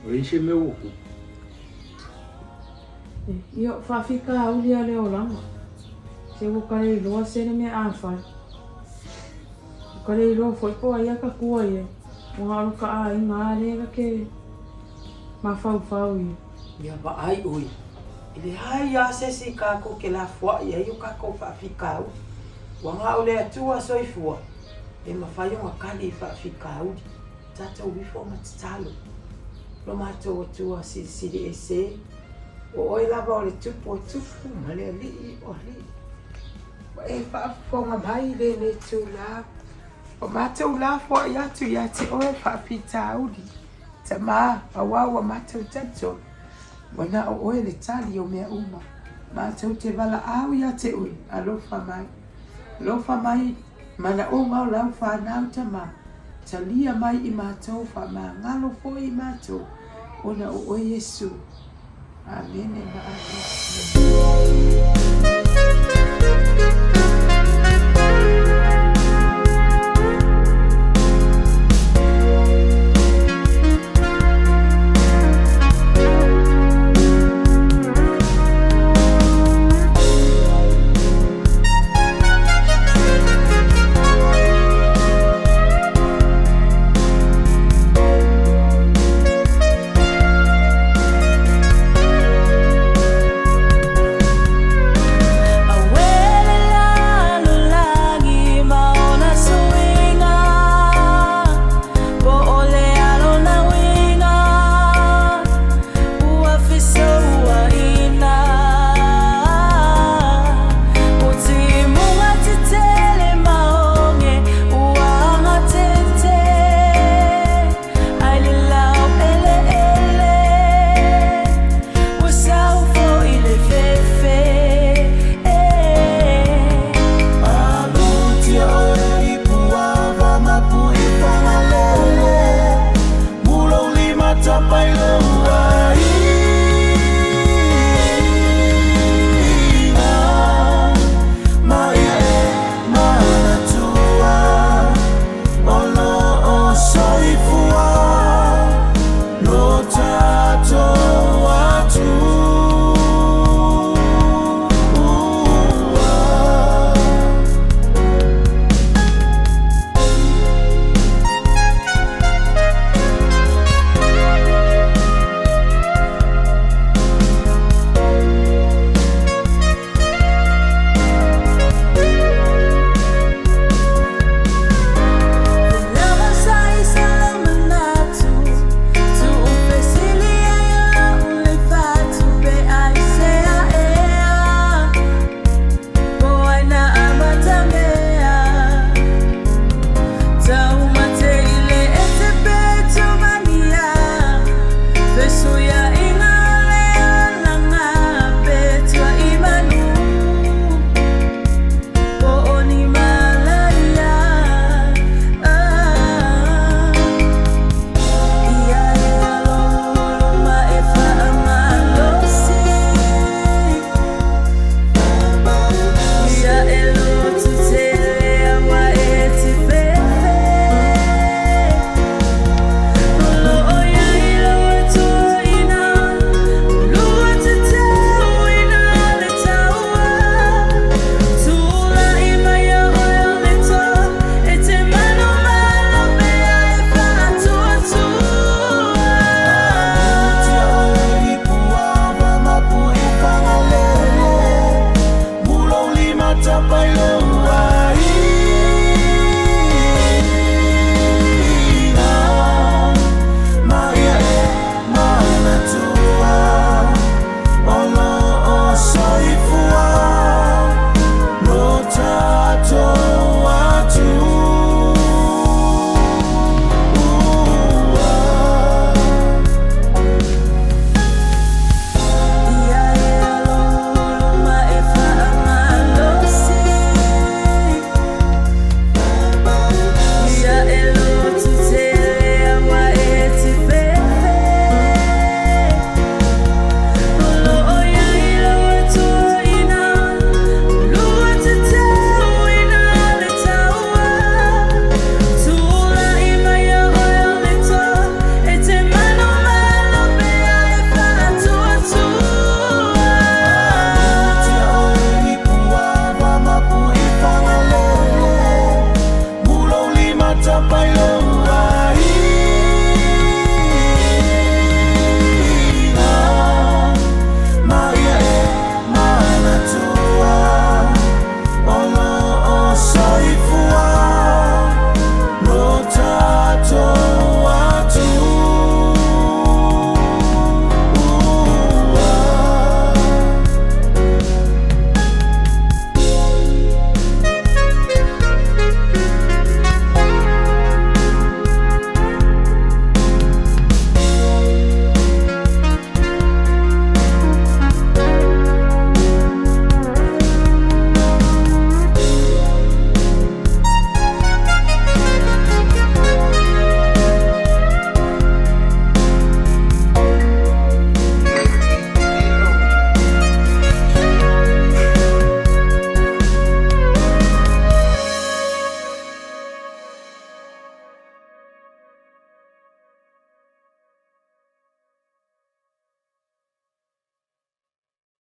Oi se meu oku. Io whawhika uli a leo langa. Se o kare iloa sene me awhai. Kare iloa foi po ai aka kua ia. O haro ka a inga arega ke mawhau ia. Ia ba ai oi. Ile hai a sesi kako ke la fua ia io kako whawhika uli. Wanga ole atua soifua. E mawhai o ngakali whawhika uli. Tata uwifo matatalo. Lo mato atua siri e se. O oi lava o le tupu o tupu. Ma le li o li. E whaafonga mai le tu la. O mato la fua ia tu ia te oe whawhita uli. Ta maa awawa mato tato. Wana o oe le tali o mea uma. Mato te wala au ia te ui. Alofa mai. Alofa mai. Mana o ngau lau whanau ta maa. Talia mai i mātou wha maa ngalo fo i mātou. Ona o Yesu. Amen.